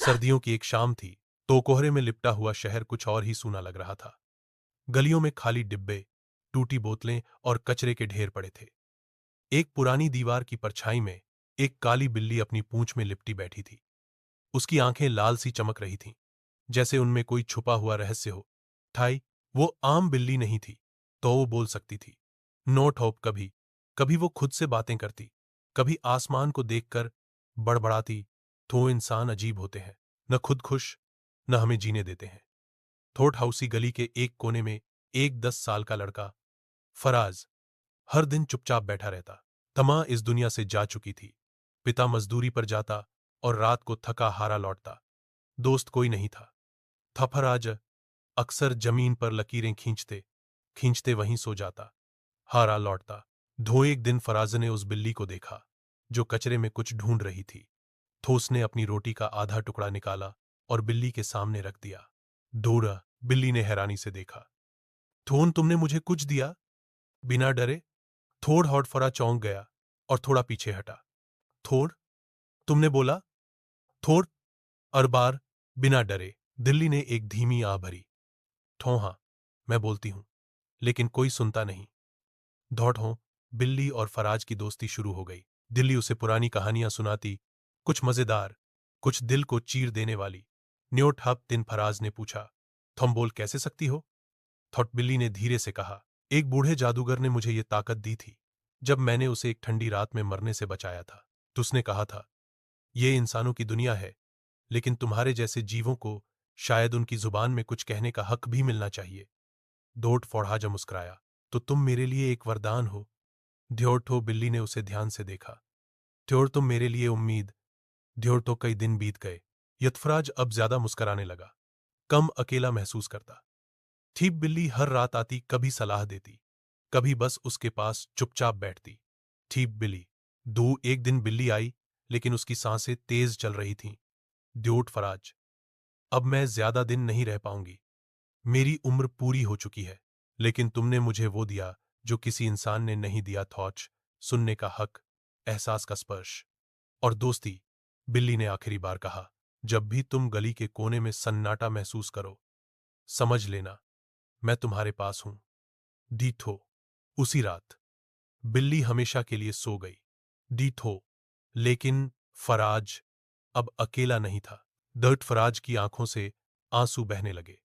सर्दियों की एक शाम थी तो कोहरे में लिपटा हुआ शहर कुछ और ही सूना लग रहा था। गलियों में खाली डिब्बे, टूटी बोतलें और कचरे के ढेर पड़े थे। एक पुरानी दीवार की परछाई में एक काली बिल्ली अपनी पूंछ में लिपटी बैठी थी। उसकी आंखें लाल सी चमक रही थीं, जैसे उनमें कोई छुपा हुआ रहस्य हो। ठाई, वो आम बिल्ली नहीं थी, तो वो बोल सकती थी। नोट होप कभी कभी वो खुद से बातें करती, कभी आसमान को देखकर बड़बड़ाती। तो इंसान अजीब होते हैं, न खुद खुश, न हमें जीने देते हैं। थोट हाउसी गली के एक कोने में एक 10 साल का लड़का, फराज, हर दिन चुपचाप बैठा रहता। तमा इस दुनिया से जा चुकी थी। पिता मजदूरी पर जाता और रात को थका हारा लौटता। दोस्त कोई नहीं था। फराज अक्सर जमीन पर लकीरें खींचते खींचते वहीं सो जाता, हारा लौटता। एक दिन फराज ने उस बिल्ली को देखा जो कचरे में कुछ ढूंढ रही थी। तो उसने अपनी रोटी का आधा टुकड़ा निकाला और बिल्ली के सामने रख दिया। धोरा, बिल्ली ने हैरानी से देखा। थोन, तुमने मुझे कुछ दिया? बिना डरे? थोड़ हॉटफरा चौंक गया और थोड़ा पीछे हटा। थोड़, तुमने बोला? थोड़ अरबार, बिना डरे, दिल्ली ने एक धीमी आ भरी। ठो हाँ, मैं बोलती हूं, लेकिन कोई सुनता नहीं। दौड़ हो, बिल्ली और फराज की दोस्ती शुरू हो गई। दिल्ली उसे पुरानी कहानियां सुनाती, कुछ मजेदार, कुछ दिल को चीर देने वाली। न्योट हब दिन फराज ने पूछा, तुम बोल कैसे सकती हो? थॉट, बिल्ली ने धीरे से कहा, एक बूढ़े जादूगर ने मुझे ये ताकत दी थी जब मैंने उसे एक ठंडी रात में मरने से बचाया था। तो उसने कहा था, ये इंसानों की दुनिया है, लेकिन तुम्हारे जैसे जीवों को शायद उनकी जुबान में कुछ कहने का हक भी मिलना चाहिए। दोट फौड़ाजा मुस्कुराया, तो तुम मेरे लिए एक वरदान हो। ध्योरठो, बिल्ली ने उसे ध्यान से देखा। त्योर, तुम मेरे लिए उम्मीद। ध्योरठो, कई दिन बीत गए। यतफराज अब ज्यादा मुस्कराने लगा, कम अकेला महसूस करता। ठीक, बिल्ली हर रात आती, कभी सलाह देती, कभी बस उसके पास चुपचाप बैठती। ठीक बिल्ली। एक दिन बिल्ली आई, लेकिन उसकी सांसें तेज चल रही थीं। द्योट फराज, अब मैं ज्यादा दिन नहीं रह पाऊंगी। मेरी उम्र पूरी हो चुकी है। लेकिन तुमने मुझे वो दिया जो किसी इंसान ने नहीं दिया, थॉच, सुनने का हक, एहसास का स्पर्श और दोस्ती। बिल्ली ने आखिरी बार कहा, जब भी तुम गली के कोने में सन्नाटा महसूस करो, समझ लेना मैं तुम्हारे पास हूं। डीठो। उसी रात बिल्ली हमेशा के लिए सो गई। डीठो। लेकिन फराज अब अकेला नहीं था। दर्द, फराज की आंखों से आंसू बहने लगे।